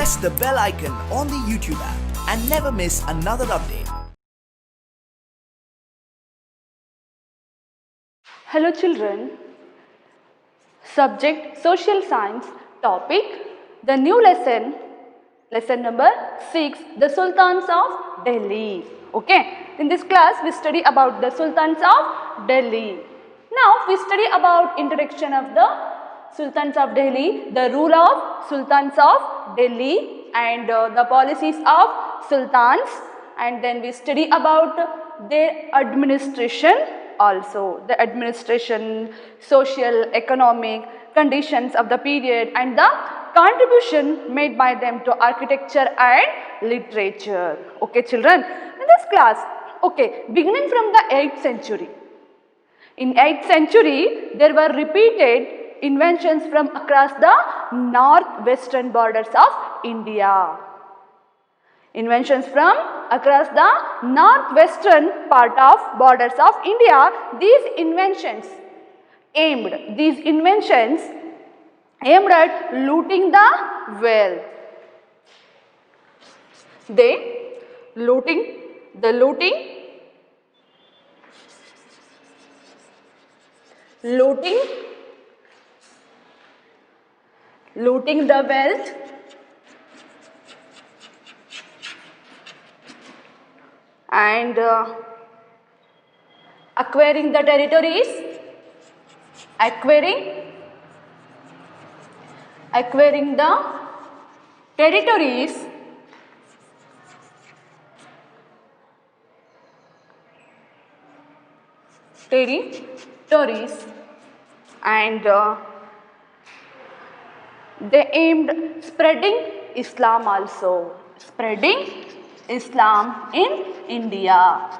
press the bell icon on the YouTube app and never miss another update. Hello children, subject social science, topic the new lesson number 6, the Sultans of Delhi. Okay, in this class we study about the Sultans of Delhi. Now we study about introduction of the Sultans of Delhi, the rule of Sultans of Delhi and the policies of Sultans, and then we study about their administration also, the administration, social, economic conditions of the period and the contribution made by them to architecture and literature. Okay children, in this class, okay, beginning from the 8th century. In 8th century, there were repeated inventions from across the northwestern borders of India. Inventions from across the northwestern part of borders of India. These inventions aimed at looting the wealth. Looting the wealth and acquiring the territories, acquiring the territories and they aimed spreading Islam also, spreading Islam in India,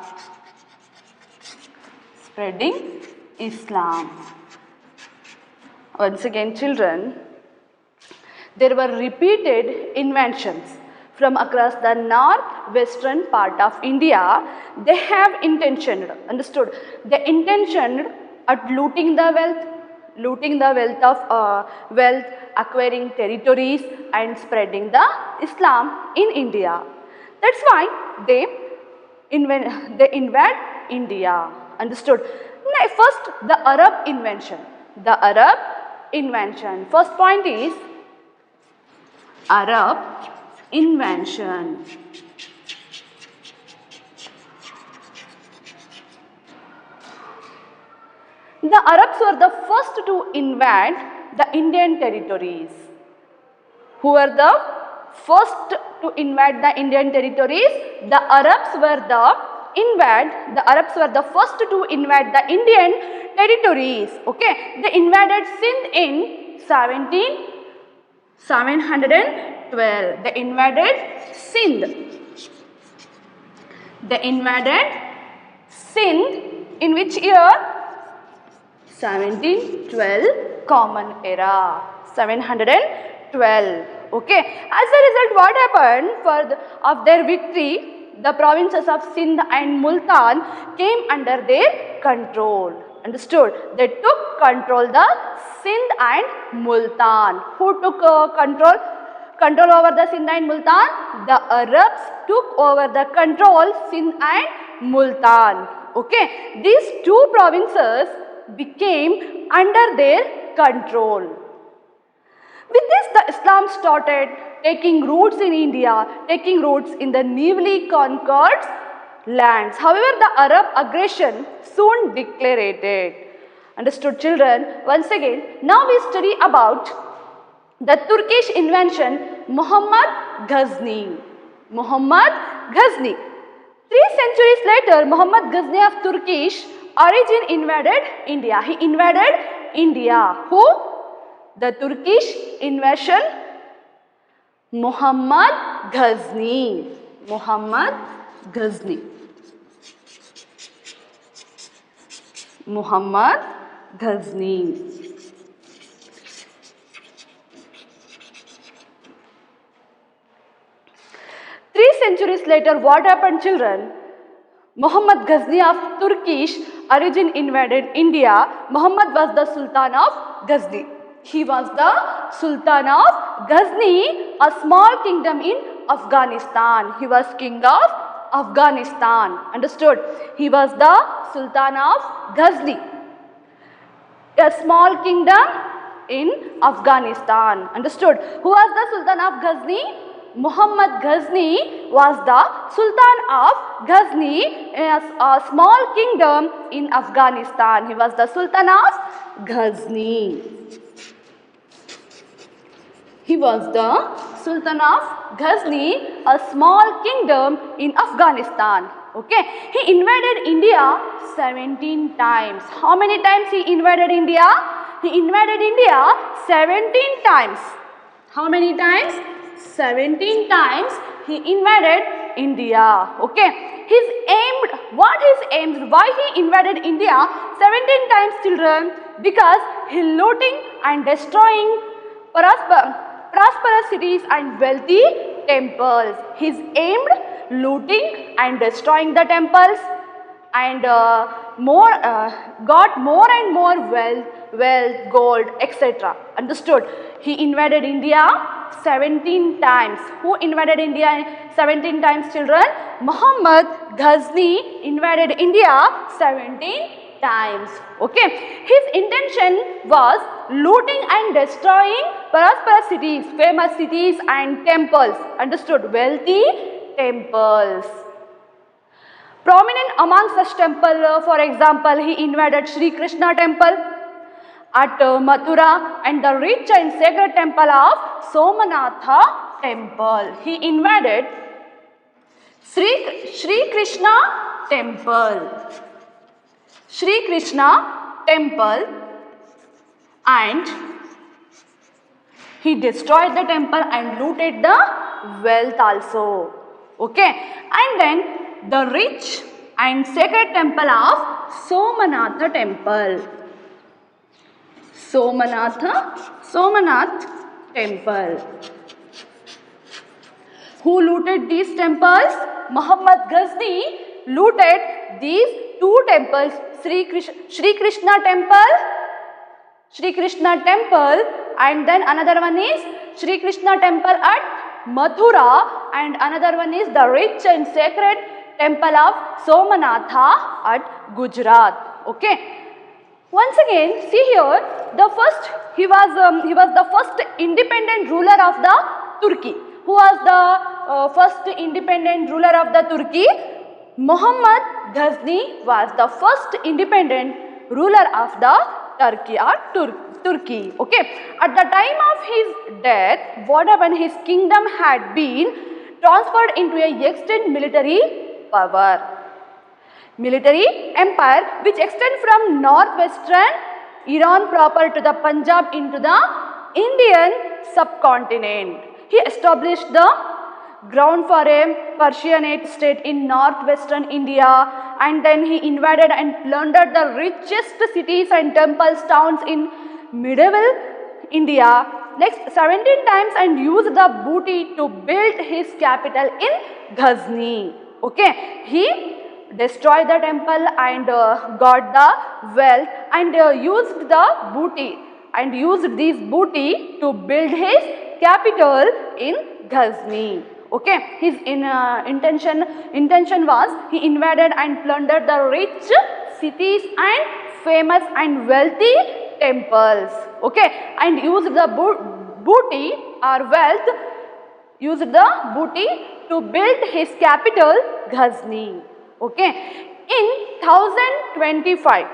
spreading Islam. Once again children, there were repeated inventions from across the northwestern part of India. They have intentioned, understood, they intentioned at looting the wealth of acquiring territories and spreading the Islam in India. That's why they invade India, understood. Now, first the Arab invention. First point is Arab invention. The Arabs were the first to invade the Indian territories. Who were the first to invade the Indian territories? The Arabs were the first to invade the Indian territories. Okay, they invaded Sindh in 712. They invaded Sindh in which year? 1712, common era, 712. Okay, as a result, what happened of their victory? The provinces of Sindh and Multan came under their control. Understood? They took control the Sindh and Multan. Who took control over the Sindh and Multan? The Arabs took over the control Sindh and Multan. Okay, these two provinces became under their control. With this, the Islam started taking roots in India, taking roots in the newly conquered lands. However, the Arab aggression soon decelerated. Understood children? Once again, now we study about the Turkish invention Muhammad Ghazni. 3 centuries later, Muhammad Ghazni of Turkish origin invaded India. He invaded India. Who? The Turkish invasion Muhammad Ghazni. 3 centuries later, what happened children? Muhammad Ghazni of Turkish origin invaded India. Muhammad was the Sultan of Ghazni. He was the Sultan of Ghazni, a small kingdom in Afghanistan. He was king of Afghanistan. Understood? He was the Sultan of Ghazni, a small kingdom in Afghanistan. Understood? Who was the Sultan of Ghazni? Muhammad Ghazni was the Sultan of Ghazni, a small kingdom in Afghanistan. He was the Sultan of Ghazni. He was the Sultan of Ghazni, a small kingdom in Afghanistan. Okay, he invaded India 17 times. How many times he invaded India? He invaded India 17 times. How many times? 17 times he invaded India. Okay, what his aimed, why he invaded India 17 times, children? Because he looting and destroying prosperous cities and wealthy temples. He's aimed looting and destroying the temples and got more and more wealth, gold, etc. Understood? He invaded India 17 times. Who invaded India 17 times, children? Muhammad Ghazni invaded India 17 times. Okay, his intention was looting and destroying prosperous cities, famous cities and temples. Understood? Wealthy temples. Prominent among such temple, for example, he invaded Sri Krishna temple at Mathura and the rich and sacred temple of Somanatha temple. He invaded Sri Krishna temple. Sri Krishna temple, and he destroyed the temple and looted the wealth also. Okay, and then the rich and sacred temple of Somanatha temple. Somanath temple. Who looted these temples? Muhammad Ghazni looted these two temples, Sri Krishna temple, and then another one is Sri Krishna temple at Mathura, and another one is the rich and sacred temple of Somanatha at Gujarat. Okay. Once again, see here, he was the first independent ruler of the Turkey. Who was the first independent ruler of the Turkey? Muhammad Ghazni was the first independent ruler of the Turkey. Okay. At the time of his death, what happened? His kingdom had been transferred into a extended military empire which extend from northwestern Iran proper to the Punjab into the Indian subcontinent. He established the ground for a Persianate state in northwestern India, and then he invaded and plundered the richest cities and temples, towns in medieval India. Next 17 times, and used the booty to build his capital in Ghazni. Okay, he destroyed the temple and got the wealth and used the booty and used this booty to build his capital in Ghazni. Okay, his intention was he invaded and plundered the rich cities and famous and wealthy temples. Okay, and used the booty or wealth, used the booty to build his capital Ghazni. Okay, in 1025,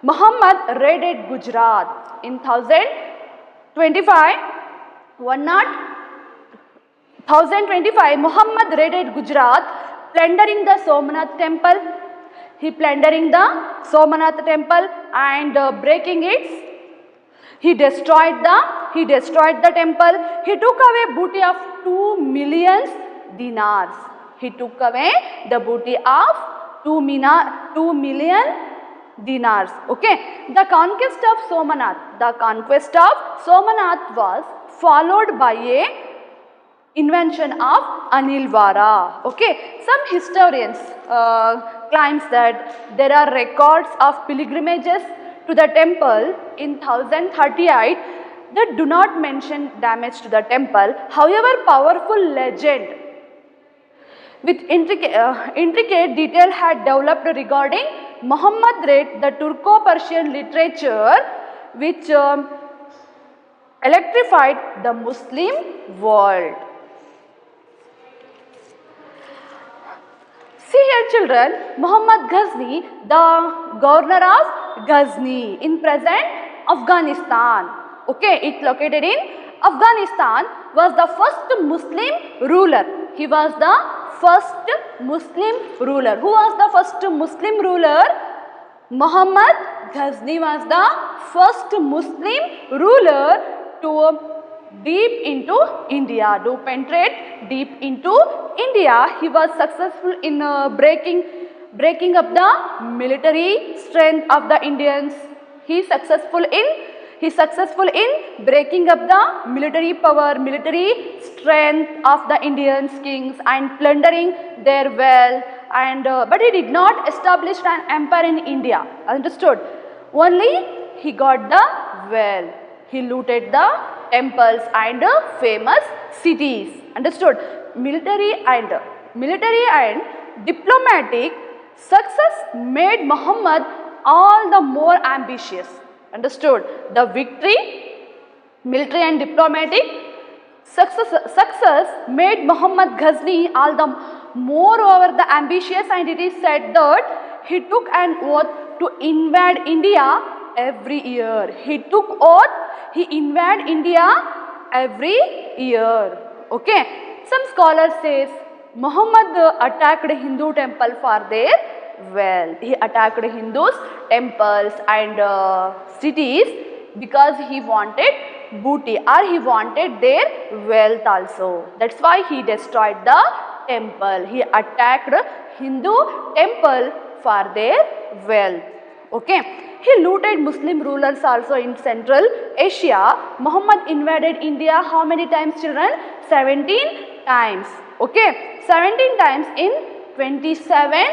Muhammad raided Gujarat. In 1025, Muhammad raided Gujarat, plundering the Somanath temple. He plundering the Somanath temple and breaking its. He destroyed the temple. He took away booty of 2 million dinars. He took away the booty of 2 million dinars. Okay. The conquest of Somanath was followed by a invention of Anil Vara. Okay. Some historians claims that there are records of pilgrimages to the temple in 1038. They do not mention damage to the temple. However, powerful legend with intricate detail had developed regarding Muhammad read the Turco-Persian literature which electrified the Muslim world. See here children, Muhammad Ghazni, the governor of Ghazni in present Afghanistan. Okay, it located in Afghanistan, was the first Muslim ruler. He was the first Muslim ruler. Who was the first Muslim ruler? Muhammad Ghazni was the first Muslim ruler to deep into India, to penetrate deep into India. He was successful in breaking up the military strength of the Indians. He is successful in breaking up the military power, military strength of the Indians kings and plundering their wealth. And but he did not establish an empire in India. Understood? Only he got the wealth. He looted the temples and famous cities. Understood? Military and diplomatic success made Muhammad all the more ambitious. Understood? The victory, military and diplomatic success made Muhammad Ghazni all the moreover the ambitious, and it is said that he took an oath to invade India every year. He took oath, he invade India every year. Okay. Some scholars says Muhammad attacked Hindu temple for their wealth. He attacked Hindus temples and cities because he wanted booty or he wanted their wealth also. That's why he destroyed the temple. He attacked Hindu temple for their wealth. Okay. He looted Muslim rulers also in Central Asia. Muhammad invaded India how many times children? 17 times. Okay. 17 times in 27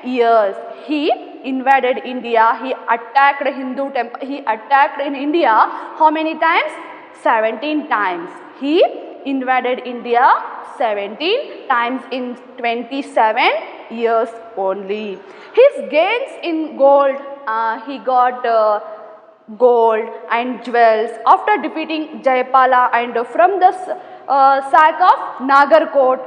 years. He invaded India. He attacked Hindu temple. He attacked in India how many times? 17 times. He invaded India 17 times in 27 years only. His gains in gold, he got gold and jewels after defeating Jayapala and from the sack of Nagarkot,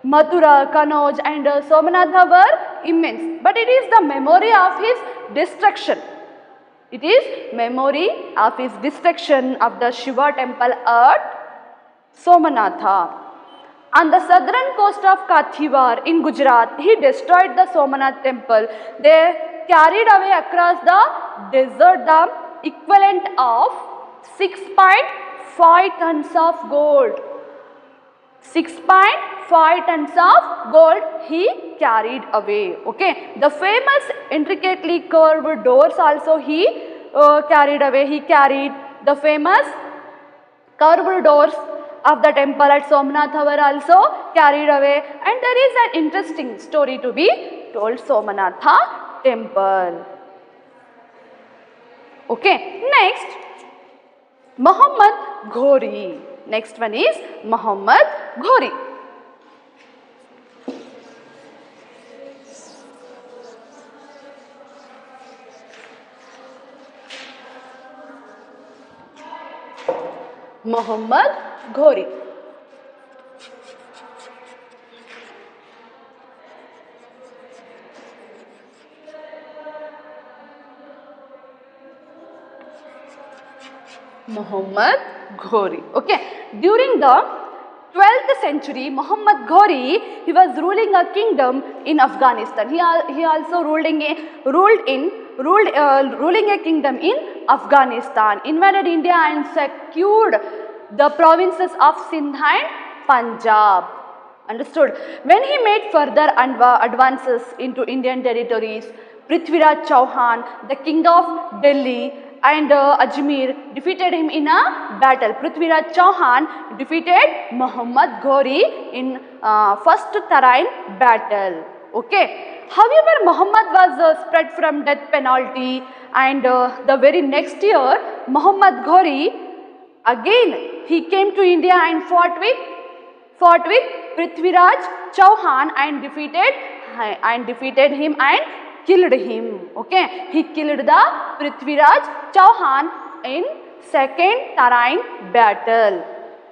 Mathura, Kanauj and Somanatha were immense. But it is the memory of his destruction. It is memory of his destruction of the Shiva temple at Somanatha. On the southern coast of Kathiawar in Gujarat, he destroyed the Somanath temple. They carried away across the desert the equivalent of 6.5 tons of gold. 6.5 tons of gold he carried away. Okay. The famous intricately curved doors also he carried away. He carried the famous curved doors of the temple at Somanatha were also carried away, and there is an interesting story to be told. Somanatha temple. Okay, next Muhammad Ghori. Next one is Muhammad Ghori. Muhammad Ghori. Muhammad Ghori. Okay. During the 12th century, Muhammad Ghori, he was ruling a kingdom in Afghanistan. He also ruling a kingdom in Afghanistan, invaded India and secured the provinces of Sindh and Punjab. Understood? When he made further advances into Indian territories, Prithviraj Chauhan, the king of Delhi and Ajmer, defeated him in a battle. Prithviraj Chauhan defeated Muhammad Ghori in first Tarain battle. Okay. However, Muhammad was spared from death penalty, and the very next year Muhammad Ghori Again, he came to India and fought with Prithviraj Chauhan and defeated him and killed him. Okay, he killed the Prithviraj Chauhan in second Tarain battle.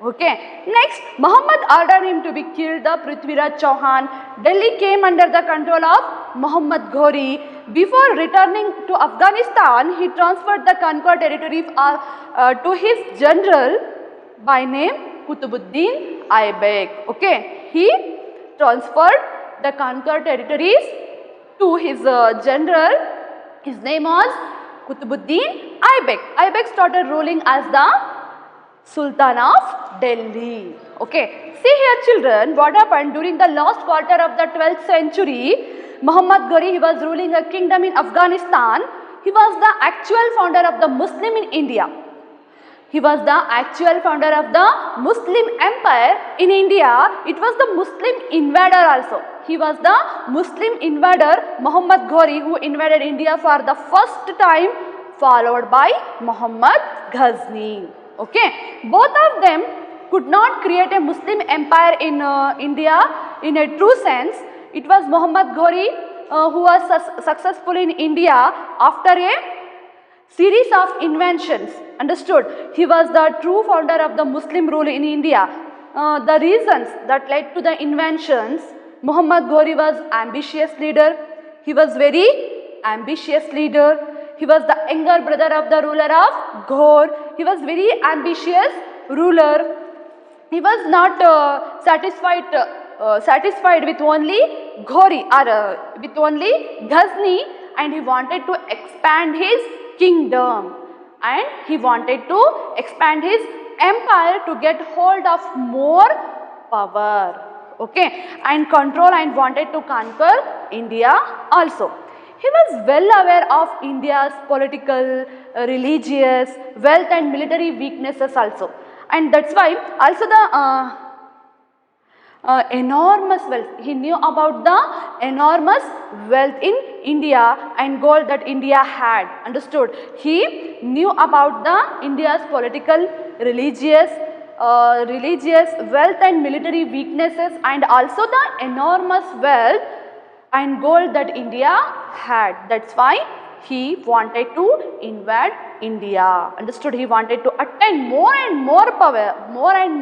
Okay, next Muhammad ordered him to be killed the Prithviraj Chauhan. Delhi came under the control of Muhammad Ghori. Before returning to Afghanistan, he transferred the conquered territory to his general by name Qutbuddin Aibak. Okay, he transferred the conquered territories to his general. His name was Qutbuddin Aibak. Aibak started ruling as the Sultan of Delhi. Okay, see here children, what happened during the last quarter of the 12th century. Muhammad Ghori, he was ruling a kingdom in Afghanistan. He was the actual founder of the Muslim in India. He was the actual founder of the Muslim empire in India. It was the Muslim invader also. He was the Muslim invader, Muhammad Ghori, who invaded India for the first time, followed by Muhammad Ghazni. Okay, both of them could not create a Muslim empire in India in a true sense. It was Muhammad Ghori who was successful in India after a series of inventions. Understood? He was the true founder of the Muslim rule in India. The reasons that led to the inventions: Muhammad Ghori was ambitious leader. He was very ambitious leader. He was the younger brother of the ruler of Ghor. He was very ambitious ruler. He was not satisfied with only Ghori or with only Ghazni, and he wanted to expand his kingdom, and he wanted to expand his empire to get hold of more power, okay, and control, and wanted to conquer India also. He was well aware of India's political, religious, wealth and military weaknesses also, and that's why also the enormous wealth. He knew about the enormous wealth in India and gold that India had. Understood? He knew about the India's political, religious, wealth and military weaknesses, and also the enormous wealth and gold that India had. That's why he wanted to invade India. Understood? He wanted to attain more and more power, more and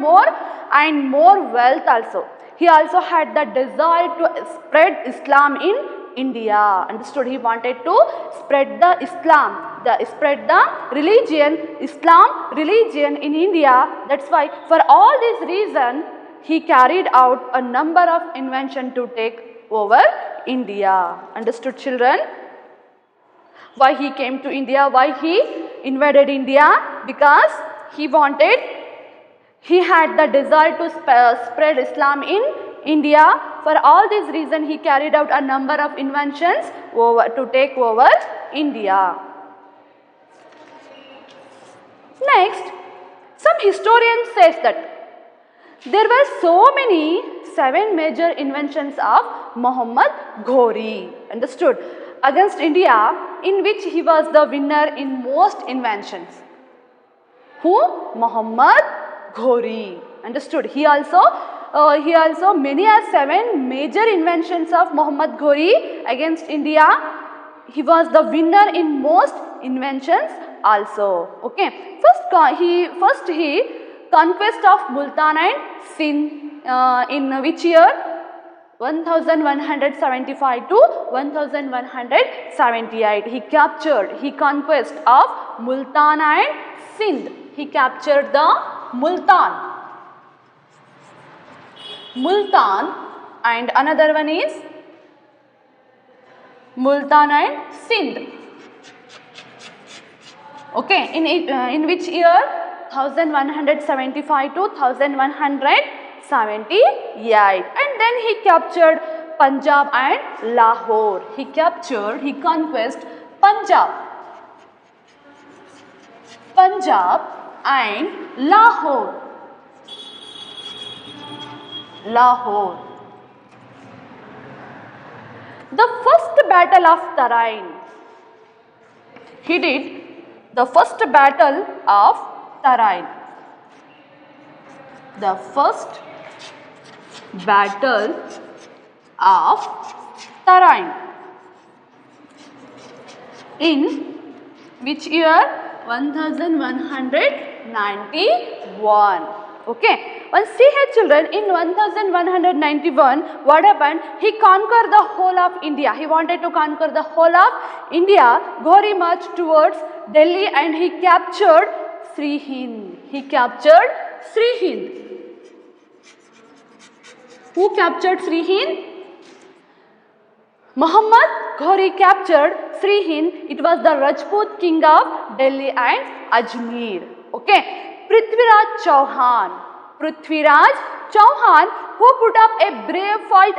more wealth also. He also had the desire to spread Islam in India. Understood? He wanted to spread the spread the religion, Islam religion in India. That's why for all these reasons he carried out a number of inventions to take over India. Understood, children? Why he came to India? Why he invaded India? Because he had the desire to spread Islam in India. For all these reasons, he carried out a number of inventions to take over India. Next, some historians says that there were so many 7 major inventions of Muhammad Ghori. Understood? Against India, in which he was the winner in most inventions. Who? Muhammad Ghori. Understood? He also many are 7 major inventions of Muhammad Ghori against India. He was the winner in most inventions also. Okay. First he conquest of Multan and Sindh in which year? 1175 to 1178. He conquest of Multan and Sindh. He captured the Multan, and another one is Multan and Sindh. Okay, in which year? 1175 to 1178, and then he captured Punjab and Lahore. He conquest Punjab and Lahore. The first battle of Tarain. He did the first battle of Tarain. the first battle of Tarain. In which year? 1191. Okay. Once see here children, in 1191 what happened? He conquered the whole of India. He wanted to conquer the whole of India. Ghori marched towards Delhi and he captured Sirhind. He captured Sirhind. Who captured Sirhind? Muhammad Ghori captured Sirhind. It was the Rajput king of Delhi and Ajmer. Okay. Prithviraj Chauhan, who put up a brave fight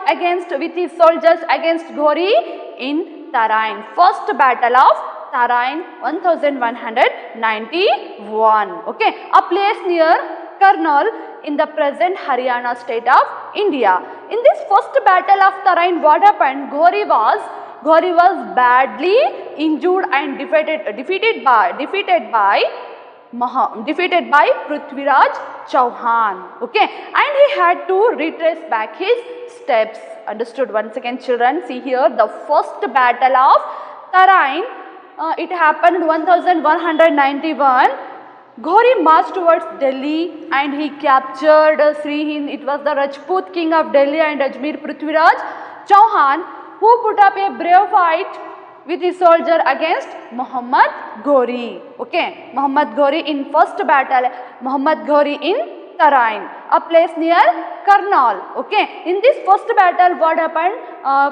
with his soldiers against Ghori in Tarain. First battle of Tarain, 1191. Okay. A place near Karnal in the present Haryana state of India. In this first battle of Tarain, what happened? Ghori was badly injured and defeated by Prithviraj Chauhan. Okay, and he had to retrace back his steps. Understood? Once again, children, see here the first battle of Tarain. It happened 1191. Ghori marched towards Delhi and he captured Sirhind. It was the Rajput king of Delhi and Ajmer, Prithviraj Chauhan, who put up a brave fight with his soldier against Muhammad Ghori. Okay, Muhammad Ghori in first battle, Muhammad Ghori in Tarain, a place near Karnal. Okay, in this first battle, what happened?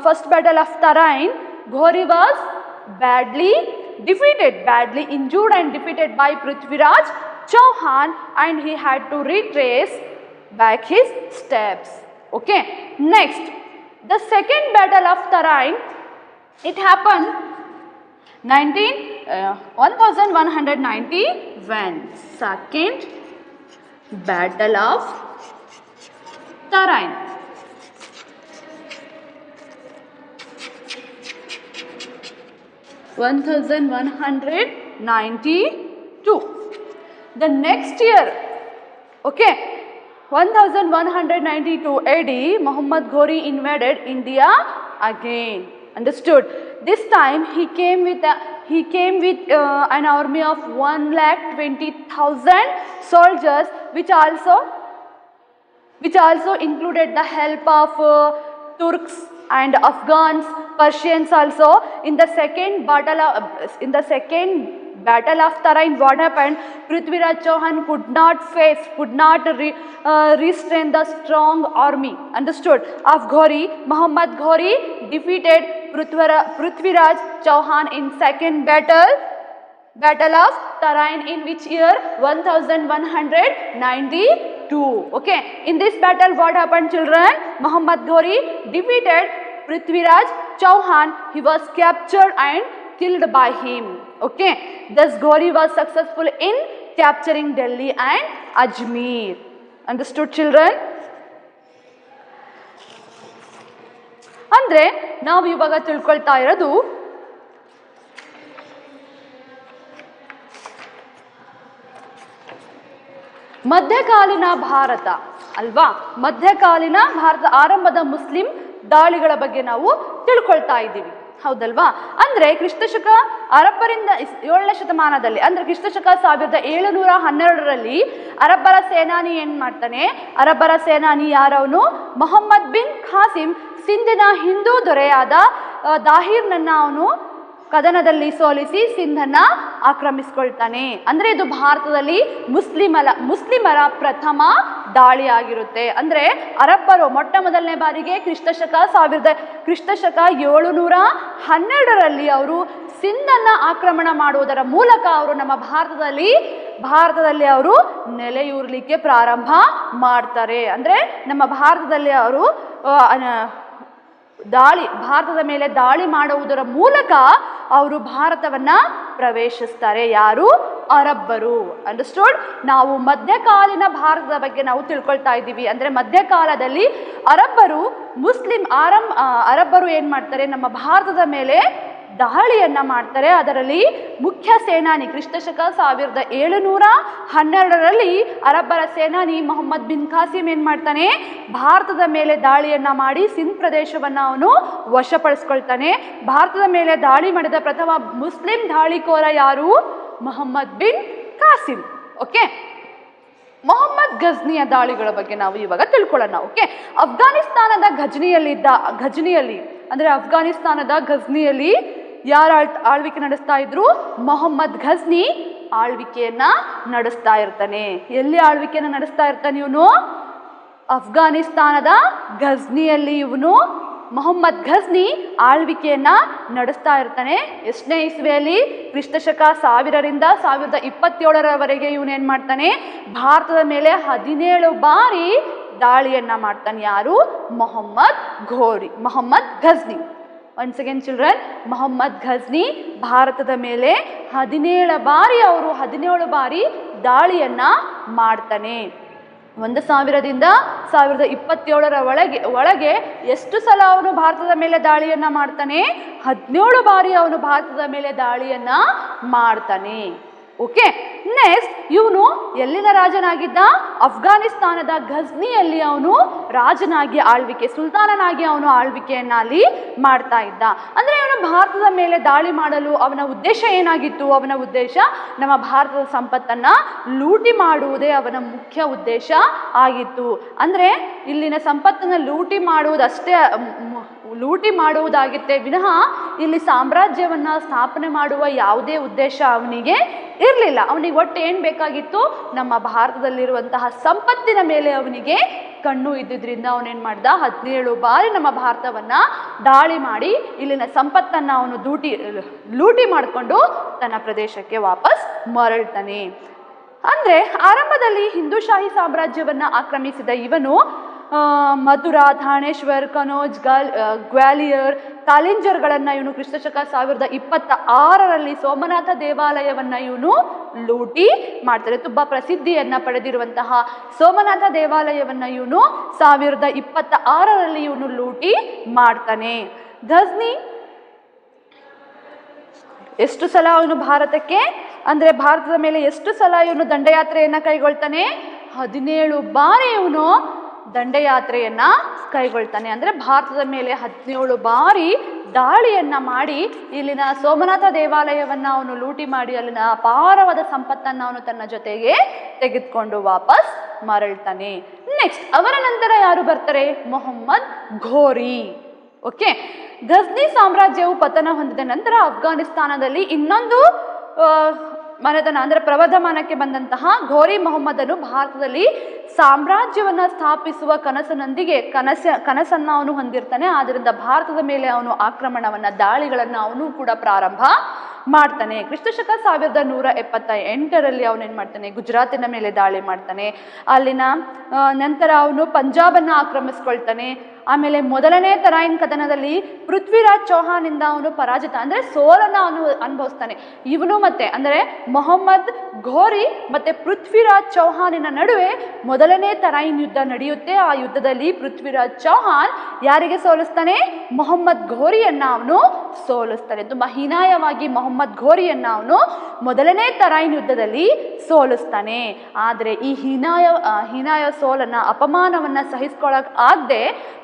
First battle of Tarain, Ghori was badly injured and defeated by Prithviraj Chauhan, and he had to retrace back his steps. Okay, next, the second battle of Tarain, it happened 1191. Second battle of Tarain. (1192). The next year, okay, 1192 AD, Muhammad Ghori invaded India again. Understood? This time he came with an army of 1,20,000 soldiers, which also included the help of Turks and Afghans, Persians also. In the second battle of Tarain, what happened? Prithviraj Chauhan could not restrain the strong army, understood, of Ghori. Muhammad Ghori defeated Prithviraj Chauhan in second battle of Tarain, in which year? 1192. Okay, in this battle what happened, children? Muhammad Ghori defeated Prithviraj Chauhan. He was captured and killed by him. Okay, thus Ghori was successful in capturing Delhi and Ajmer. Understood, children? ಅಂದ್ರೆ ನಾವು ಇವಾಗ ತಿಳ್ಕೊಳ್ತಾ ಇರೋದು ಮಧ್ಯಕಾಲೀನ ಭಾರತ ಅಲ್ವಾ? ಮಧ್ಯಕಾಲೀನ ಭಾರತ ಆರಂಭದ Muslim ದಾಳಿಗಳ ಬಗ್ಗೆ ನಾವು ತಿಳ್ಕೊಳ್ತಾ ಇದ್ದೀವಿ, ಹೌದಲ್ವಾ? ಅಂದ್ರೆ ಕ್ರಿಸ್ತಶಕ ಅರಬ್ಬರಿಂದ 7ನೇ ಶತಮಾನದಲ್ಲಿ, ಅಂದ್ರೆ ಕ್ರಿಸ್ತಶಕ 1712ರಲ್ಲಿ ಅರಬ್ಬರ ಸೇನಾನಿ ಏನ್ ಮಾಡ್ತಾನೆ? ಅರಬ್ಬರ ಸೇನಾನಿ ಯಾರವನು? ಮೊಹಮ್ಮದ್ ಬಿನ್ ಖಾಸಿಂ ಸಿಂಧಿನ ಹಿಂದೂ ದೊರೆಯಾದ ದಾಹಿರ್ನನ್ನ ಅವನು ಕದನದಲ್ಲಿ ಸೋಲಿಸಿ ಸಿಂಧನ್ನ ಆಕ್ರಮಿಸಿಕೊಳ್ತಾನೆ. ಅಂದ್ರೆ ಇದು ಭಾರತದಲ್ಲಿ ಮುಸ್ಲಿಮರ ಪ್ರಥಮ ದಾಳಿ ಆಗಿರುತ್ತೆ. ಅಂದ್ರೆ ಅರಬ್ಬರು ಮೊಟ್ಟ ಮೊದಲನೇ ಬಾರಿಗೆ ಕ್ರಿಸ್ತಶಕ 712ರಲ್ಲಿ ಅವರು ಸಿಂಧನ್ನ ಆಕ್ರಮಣ ಮಾಡುವುದರ ಮೂಲಕ ಅವರು ನಮ್ಮ ಭಾರತದಲ್ಲಿ ಅವರು ನೆಲೆಯೂರ್ಲಿಕ್ಕೆ ಪ್ರಾರಂಭ ಮಾಡ್ತಾರೆ. ಅಂದ್ರೆ ನಮ್ಮ ಭಾರತದಲ್ಲಿ ಅವರು ಭಾರತದ ಮೇಲೆ ದಾಳಿ ಮಾಡುವುದರ ಮೂಲಕ ಅವರು ಭಾರತವನ್ನ ಪ್ರವೇಶಿಸ್ತಾರೆ. ಯಾರು? ಅರಬ್ಬರು. ಅಂಡರ್ಸ್ಟೂಡ್? ನಾವು ಮಧ್ಯಕಾಲೀನ ಭಾರತದ ಬಗ್ಗೆ ನಾವು ತಿಳ್ಕೊಳ್ತಾ ಇದ್ದೀವಿ. ಅಂದ್ರೆ ಮಧ್ಯಕಾಲದಲ್ಲಿ ಅರಬ್ಬರು ಏನ್ ಮಾಡ್ತಾರೆ? ನಮ್ಮ ಭಾರತದ ಮೇಲೆ ದಾಳಿಯನ್ನ ಮಾಡ್ತಾರೆ. ಅದರಲ್ಲಿ ಮುಖ್ಯ ಸೇನಾನಿ ಕ್ರಿಸ್ತಶಕ 1712ರಲ್ಲಿ ಅರಬ್ಬರ ಸೇನಾನಿ ಮೊಹಮ್ಮದ್ ಬಿನ್ ಕಾಸಿಂ ಏನ್ ಮಾಡ್ತಾನೆ, ಭಾರತದ ಮೇಲೆ ದಾಳಿಯನ್ನ ಮಾಡಿ ಸಿಂಧ್ ಪ್ರದೇಶವನ್ನ ಅವನು ವಶಪಡಿಸ್ಕೊಳ್ತಾನೆ. ಭಾರತದ ಮೇಲೆ ದಾಳಿ ಮಾಡಿದ ಪ್ರಥಮ ಮುಸ್ಲಿಂ ದಾಳಿಕೋರ ಯಾರು? ಮೊಹಮ್ಮದ್ ಬಿನ್ ಕಾಸಿಂ. ಓಕೆ, ಮೊಹಮ್ಮದ್ ಘಜ್ನಿಯ ದಾಳಿಗಳ ಬಗ್ಗೆ ನಾವು ಇವಾಗ ತಿಳ್ಕೊಳ್ಳೋಣ. ಓಕೆ, ಅಫ್ಘಾನಿಸ್ತಾನದ ಘಜ್ನಿಯಲ್ಲಿ ಅಂದ್ರೆ ಅಫ್ಘಾನಿಸ್ತಾನದ ಘಜ್ನಿಯಲ್ಲಿ ಯಾರು ಆಳ್ವಿಕೆ ನಡೆಸ್ತಾ ಇದ್ರು? ಮೊಹಮ್ಮದ್ ಘಜ್ನಿ ಆಳ್ವಿಕೆಯನ್ನ ನಡೆಸ್ತಾ ಇರ್ತಾನೆ. ಎಲ್ಲಿ ಆಳ್ವಿಕೆಯನ್ನ ನಡೆಸ್ತಾ ಇರ್ತಾನೆ ಇವನು? ಅಫ್ಘಾನಿಸ್ತಾನದ ಘಜ್ನಿಯಲ್ಲಿ ಇವನು ಮೊಹಮ್ಮದ್ ಘಜ್ನಿ ಆಳ್ವಿಕೆಯನ್ನ ನಡೆಸ್ತಾ ಇರ್ತಾನೆ. ಎಷ್ಟನೇ ಇಸ್ವಿಯಲ್ಲಿ? ಕ್ರಿಸ್ತಶಕ 1000ರಿಂದ 1027ರವರೆಗೆ ಇವನೇನ್ ಮಾಡ್ತಾನೆ, ಭಾರತದ ಮೇಲೆ 17 ಬಾರಿ ದಾಳಿಯನ್ನ ಮಾಡ್ತಾನೆ. ಯಾರು? Mohammad Ghazni. Once again children, Mohammad Ghazni ಭಾರತದ ಮೇಲೆ 17 ಬಾರಿ ದಾಳಿಯನ್ನ ಮಾಡ್ತಾನೆ. 1000ರಿಂದ 1027ರ ಒಳಗೆ ಎಷ್ಟು ಸಲ ಅವನು ಭಾರತದ ಮೇಲೆ ದಾಳಿಯನ್ನ ಮಾಡ್ತಾನೆ? 17 ಬಾರಿ ಅವನು ಭಾರತದ ಮೇಲೆ ದಾಳಿಯನ್ನ ಮಾಡ್ತಾನೆ. ಓಕೆ, ನೆಕ್ಸ್ಟ್ ಇವನು ಎಲ್ಲಿನ ರಾಜನಾಗಿದ್ದ? ಅಫ್ಘಾನಿಸ್ತಾನದ ಘಜ್ನಿಯಲ್ಲಿ ಅವನು ರಾಜನಾಗಿ ಸುಲ್ತಾನನಾಗಿ ಅವನು ಆಳ್ವಿಕೆಯನ್ನ ಅಲ್ಲಿ ಮಾಡ್ತಾ ಇದ್ದ. ಅಂದ್ರೆ ಅವನು ಭಾರತದ ಮೇಲೆ ದಾಳಿ ಮಾಡಲು ಅವನ ಉದ್ದೇಶ ಏನಾಗಿತ್ತು? ಅವನ ಉದ್ದೇಶ ನಮ್ಮ ಭಾರತದ ಸಂಪತ್ತನ್ನ ಲೂಟಿ ಮಾಡುವುದೇ ಅವನ ಮುಖ್ಯ ಉದ್ದೇಶ ಆಗಿತ್ತು. ಅಂದ್ರೆ ಇಲ್ಲಿನ ಸಂಪತ್ತನ್ನ ಲೂಟಿ ಮಾಡುವುದಾಗಿತ್ತೆ ವಿನಃ ಇಲ್ಲಿ ಸಾಮ್ರಾಜ್ಯವನ್ನ ಸ್ಥಾಪನೆ ಮಾಡುವ ಯಾವುದೇ ಉದ್ದೇಶ ಅವನಿಗೆ ಇರಲಿಲ್ಲ. ಅವನಿಗೆ ಒಟ್ಟು ಏನ್ ಬೇಕಾಗಿತ್ತು? ನಮ್ಮ ಭಾರತದಲ್ಲಿರುವಂತಹ ಸಂಪತ್ತಿನ ಮೇಲೆ ಅವನಿಗೆ ಕಣ್ಣು ಇದ್ದಿದ್ರಿಂದ ಅವನೇನ್ ಮಾಡ್ದ? 17 ಬಾರಿ ನಮ್ಮ ಭಾರತವನ್ನ ದಾಳಿ ಮಾಡಿ ಇಲ್ಲಿನ ಸಂಪತ್ತನ್ನ ಅವನು ಲೂಟಿ ಮಾಡಿಕೊಂಡು ತನ್ನ ಪ್ರದೇಶಕ್ಕೆ ವಾಪಸ್ ಮರಳ್ತಾನೆ. ಅಂದ್ರೆ ಆರಂಭದಲ್ಲಿ ಹಿಂದೂಶಾಹಿ ಸಾಮ್ರಾಜ್ಯವನ್ನ ಆಕ್ರಮಿಸಿದ ಇವನು ಮಥುರಾ, ಥಾಣೇಶ್ವರ್, ಕನೋಜ್, ಗ್ವಾಲಿಯರ್, ಕಾಲಿಂಜರ್ಗಳನ್ನ ಇವನು ಕ್ರಿಸ್ತಶಕ 1026ರಲ್ಲಿ ಸೋಮನಾಥ ದೇವಾಲಯವನ್ನ ಇವನು ಲೂಟಿ ಮಾಡ್ತಾರೆ. ತುಂಬಾ ಪ್ರಸಿದ್ಧಿಯನ್ನ ಪಡೆದಿರುವಂತಹ ಸೋಮನಾಥ ದೇವಾಲಯವನ್ನ ಇವನು 1026ರಲ್ಲಿ ಇವನು ಲೂಟಿ ಮಾಡ್ತಾನೆ. ಘಜ್ನಿ ಎಷ್ಟು ಸಲ ಅವನು ಭಾರತದ ಮೇಲೆ ಎಷ್ಟು ಸಲ ಇವನು ದಂಡಯಾತ್ರೆಯನ್ನ ಕೈಗೊಳ್ತಾನೆ? 17 ಬಾರಿ ಇವನು ದಂಡಯಾತ್ರೆಯನ್ನ ಕೈಗೊಳ್ತಾನೆ. ಅಂದ್ರೆ ಭಾರತದ ಮೇಲೆ 17 ಬಾರಿ ದಾಳಿಯನ್ನ ಮಾಡಿ ಇಲ್ಲಿನ ಸೋಮನಾಥ ದೇವಾಲಯವನ್ನ ಅವನು ಲೂಟಿ ಮಾಡಿ ಅಲ್ಲಿನ ಅಪಾರವಾದ ಸಂಪತ್ತನ್ನ ಅವನು ತನ್ನ ಜೊತೆಗೆ ತೆಗೆದುಕೊಂಡು ವಾಪಸ್ ಮರಳ್ತಾನೆ. ನೆಕ್ಸ್ಟ್ ಅವರ ನಂತರ ಯಾರು ಬರ್ತಾರೆ? ಮೊಹಮ್ಮದ್ ಘೋರಿ. ಓಕೆ, ಘಜ್ನಿ ಸಾಮ್ರಾಜ್ಯವು ಪತನ ಹೊಂದಿದ ನಂತರ ಅಫ್ಘಾನಿಸ್ತಾನದಲ್ಲಿ ಇನ್ನೊಂದು ಮನೆತನ ಅಂದ್ರೆ ಪ್ರವರ್ಧಮಾನಕ್ಕೆ ಬಂದಂತಹ ಘೋರಿ ಮೊಹಮ್ಮದನು ಭಾರತದಲ್ಲಿ ಸಾಮ್ರಾಜ್ಯವನ್ನ ಸ್ಥಾಪಿಸುವ ಕನಸನ್ನ ಅವನು ಹೊಂದಿರ್ತಾನೆ. ಆದ್ರಿಂದ ಭಾರತದ ಮೇಲೆ ಅವನು ದಾಳಿಗಳನ್ನ ಅವನು ಕೂಡ ಪ್ರಾರಂಭ ಮಾಡ್ತಾನೆ. ಕ್ರಿಸ್ತಶಕ 1178ರಲ್ಲಿ ಅವನೇನ್ ಮಾಡ್ತಾನೆ? ಗುಜರಾತಿನ ಮೇಲೆ ದಾಳಿ ಮಾಡ್ತಾನೆ. ಅಲ್ಲಿನ ನಂತರ ಅವನು ಪಂಜಾಬನ್ನ ಆಕ್ರಮಿಸ್ಕೊಳ್ತಾನೆ. ಆಮೇಲೆ ಮೊದಲನೇ ತರಾಯಿನ್ ಕದನದಲ್ಲಿ ಪೃಥ್ವಿರಾಜ್ ಚೌಹಾನಿಂದ ಅವನು ಪರಾಜಿತ ಅಂದ್ರೆ ಸೋಲನ್ನ ಅವನು ಅನುಭವಿಸ್ತಾನೆ. ಇವನು ಅಂದ್ರೆ ಮೊಹಮ್ಮದ್ ಘೋರಿ ಮತ್ತೆ ಪೃಥ್ವಿರಾಜ್ ಚೌಹಾನಿನ ನಡುವೆ ಮೊದಲನೇ ತರಾಯಿನ್ ಯುದ್ಧ ನಡೆಯುತ್ತೆ. ಆ ಯುದ್ಧದಲ್ಲಿ ಪೃಥ್ವಿರಾಜ್ ಚೌಹಾನ್ ಯಾರಿಗೆ ಸೋಲಿಸ್ತಾನೆ? ಮೊಹಮ್ಮದ್ ಘೋರಿಯನ್ನ ಅವನು ಸೋಲಿಸ್ತಾನೆ. ತುಂಬಾ ಹೀನಾಯವಾಗಿ ಮೊಹಮ್ಮದ್ ಘೋರಿಯನ್ನ ಅವನು ಮೊದಲನೇ ತರಾಯಿನ್ ಯುದ್ಧದಲ್ಲಿ ಸೋಲಿಸ್ತಾನೆ. ಆದ್ರೆ ಈ ಹೀನಾಯ ಸೋಲನ್ನ ಅಪಮಾನವನ್ನ ಸಹಿಸ್ಕೊಳಕ್ ಆಗದೆ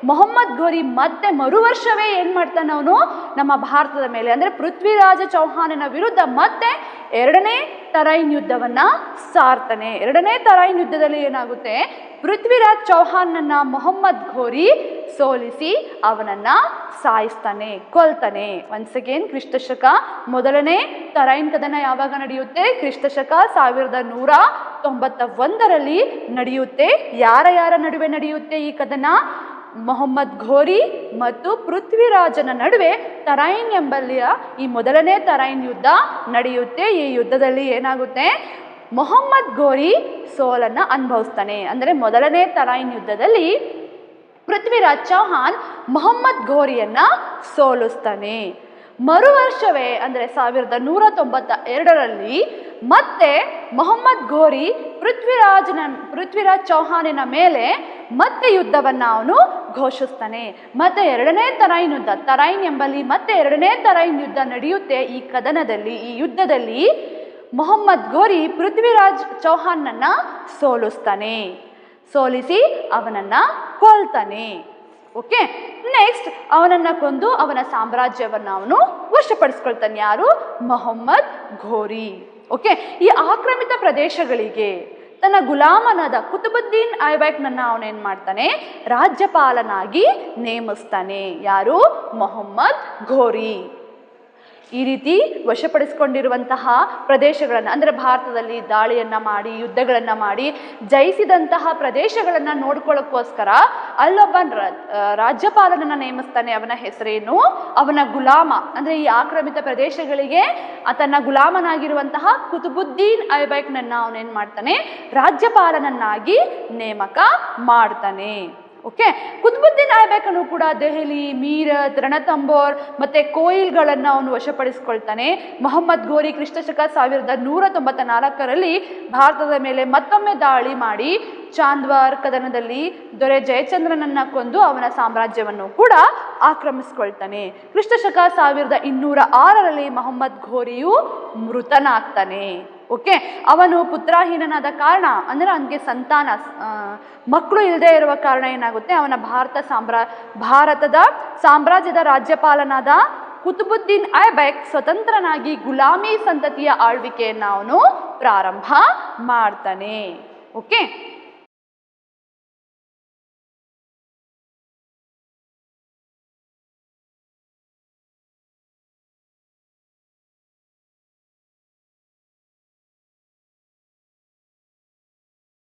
ಮೊಹಮ್ಮದ್ ಘೋರಿ ಮತ್ತೆ ಮರುವರ್ಷವೇ ಏನ್ ಮಾಡ್ತಾನೆ? ಅವನು ನಮ್ಮ ಭಾರತದ ಮೇಲೆ ಅಂದ್ರೆ ಪೃಥ್ವಿರಾಜ ಚೌಹಾನನ ವಿರುದ್ಧ ಮತ್ತೆ 2ನೇ ತರಾಯಿನ್ ಯುದ್ಧವನ್ನ ಸಾರ್ತಾನೆ. 2ನೇ ತರಾಯಿನ್ ಯುದ್ಧದಲ್ಲಿ ಏನಾಗುತ್ತೆ? ಪೃಥ್ವಿರಾಜ್ ಚೌಹಾನನ್ನ ಮೊಹಮ್ಮದ್ ಘೋರಿ ಸೋಲಿಸಿ ಅವನನ್ನ ಸಾಯಿಸ್ತಾನೆ, ಕೊಲ್ತಾನೆ. ಒನ್ಸ್ ಅಗೇನ್ ಕ್ರಿಸ್ತಶಕ ಮೊದಲನೇ ತರಾಯಿನ್ ಕದನ ಯಾವಾಗ ನಡೆಯುತ್ತೆ? ಕ್ರಿಸ್ತಶಕ 1191ರಲ್ಲಿ ನಡೆಯುತ್ತೆ. ಯಾರ ನಡುವೆ ನಡೆಯುತ್ತೆ ಈ ಕದನ? ಮೊಹಮ್ಮದ್ ಘೋರಿ ಮತ್ತು ಪೃಥ್ವಿರಾಜನ ನಡುವೆ ತರಾಯಿನ್ ಎಂಬಲ್ಲಿಯ ಈ ಮೊದಲನೇ ತರಾಯಿನ್ ಯುದ್ಧ ನಡೆಯುತ್ತೆ. ಈ ಯುದ್ಧದಲ್ಲಿ ಏನಾಗುತ್ತೆ? ಮೊಹಮ್ಮದ್ ಘೋರಿ ಸೋಲನ್ನ ಅನುಭವಿಸ್ತಾನೆ. ಅಂದ್ರೆ ಮೊದಲನೇ ತರಾಯಿನ್ ಯುದ್ಧದಲ್ಲಿ ಪೃಥ್ವಿರಾಜ್ ಚೌಹಾನ್ ಮೊಹಮ್ಮದ್ ಘೋರಿಯನ್ನ ಸೋಲಿಸ್ತಾನೆ. ಮರುವರ್ಷವೇ ಅಂದ್ರೆ 1192ರಲ್ಲಿ ಮತ್ತೆ ಮೊಹಮ್ಮದ್ ಘೋರಿ ಪೃಥ್ವಿರಾಜ್ ಚೌಹಾನಿನ ಮೇಲೆ ಮತ್ತೆ ಯುದ್ಧವನ್ನು ಅವನು ಘೋಷಿಸ್ತಾನೆ. ಮತ್ತೆ ಎರಡನೇ ತರೈನ್ ಯುದ್ಧ, ತರೈನ್ ಎಂಬಲ್ಲಿ ಮತ್ತೆ ಎರಡನೇ ತರೈನ್ ಯುದ್ಧ ನಡೆಯುತ್ತೆ. ಈ ಕದನದಲ್ಲಿ, ಈ ಯುದ್ಧದಲ್ಲಿ ಮೊಹಮ್ಮದ್ ಘೋರಿ ಪೃಥ್ವಿರಾಜ್ ಚೌಹಾನ್ನನ್ನ ಸೋಲಿಸ್ತಾನೆ, ಸೋಲಿಸಿ ಅವನನ್ನ ಕೊಲ್ತಾನೆ. ಓಕೆ, ನೆಕ್ಸ್ಟ್ ಅವನನ್ನ ಕೊಂದು ಅವನ ಸಾಮ್ರಾಜ್ಯವನ್ನು ಅವನು ವಶಪಡಿಸ್ಕೊಳ್ತಾನೆ. ಯಾರು? ಮೊಹಮ್ಮದ್ ಘೋರಿ. ಓಕೆ, ಈ ಆಕ್ರಮಿತ ಪ್ರದೇಶಗಳಿಗೆ ತನ್ನ ಗುಲಾಮನಾದ ಕುತುಬುದ್ದೀನ್ ಐಬಕ್ನನ್ನ ಅವನೇನ್ ಮಾಡ್ತಾನೆ? ರಾಜ್ಯಪಾಲನಾಗಿ ನೇಮಿಸ್ತಾನೆ. ಯಾರು? ಮೊಹಮ್ಮದ್ ಘೋರಿ. ಈ ರೀತಿ ವಶಪಡಿಸಿಕೊಂಡಿರುವಂತಹ ಪ್ರದೇಶಗಳನ್ನು, ಅಂದರೆ ಭಾರತದಲ್ಲಿ ದಾಳಿಯನ್ನು ಮಾಡಿ ಯುದ್ಧಗಳನ್ನು ಮಾಡಿ ಜಯಿಸಿದಂತಹ ಪ್ರದೇಶಗಳನ್ನು ನೋಡ್ಕೊಳ್ಳೋಕ್ಕೋಸ್ಕರ ಅಲ್ಲೊಬ್ಬ ರಾಜ್ಯಪಾಲನನ್ನು ನೇಮಿಸ್ತಾನೆ. ಅವನ ಹೆಸರೇನು? ಅವನ ಗುಲಾಮ, ಅಂದರೆ ಈ ಆಕ್ರಮಿತ ಪ್ರದೇಶಗಳಿಗೆ ತನ್ನ ಗುಲಾಮನಾಗಿರುವಂತಹ ಕುತುಬುದ್ದೀನ್ ಐಬಕ್ನನ್ನ ಅವನೇನು ಮಾಡ್ತಾನೆ? ರಾಜ್ಯಪಾಲನನ್ನಾಗಿ ನೇಮಕ ಮಾಡ್ತಾನೆ. ಓಕೆ, ಕುತುಬುದ್ದೀನ್ ಐಬಕನು ಕೂಡ ದೆಹಲಿ, ಮೀರತ್, ರಣತಂಬೋರ್ ಮತ್ತೆ ಕೋಯಿಲ್ಗಳನ್ನು ಅವನು ವಶಪಡಿಸಿಕೊಳ್ತಾನೆ. ಮೊಹಮ್ಮದ್ ಘೋರಿ ಕ್ರಿಸ್ತಶಕ 1194ರಲ್ಲಿ ಭಾರತದ ಮೇಲೆ ಮತ್ತೊಮ್ಮೆ ದಾಳಿ ಮಾಡಿ ಚಾಂದ್ವಾರ್ ಕದನದಲ್ಲಿ ದೊರೆ ಜಯಚಂದ್ರನನ್ನ ಕೊಂದು ಅವನ ಸಾಮ್ರಾಜ್ಯವನ್ನು ಕೂಡ ಆಕ್ರಮಿಸಿಕೊಳ್ತಾನೆ. ಕ್ರಿಸ್ತಶಕ 1206ರಲ್ಲಿ ಮೊಹಮ್ಮದ್ ಘೋರಿಯು ಮೃತನಾಗ್ತಾನೆ. ಓಕೆ, ಅವನು ಪುತ್ರಹೀನನಾದ ಕಾರಣ, ಅಂದರೆ ಅವನಿಗೆ ಸಂತಾನ ಮಕ್ಕಳು ಇಲ್ಲದೆ ಇರುವ ಕಾರಣ ಏನಾಗುತ್ತೆ, ಅವನ ಭಾರತದ ಸಾಮ್ರಾಜ್ಯದ ರಾಜ್ಯಪಾಲನಾದ ಕುತುಬುದ್ದೀನ್ ಐಬಕ್ ಸ್ವತಂತ್ರನಾಗಿ ಗುಲಾಮಿ ಸಂತತಿಯ ಆಳ್ವಿಕೆಯನ್ನು ಅವನು ಪ್ರಾರಂಭ ಮಾಡ್ತಾನೆ. ಓಕೆ.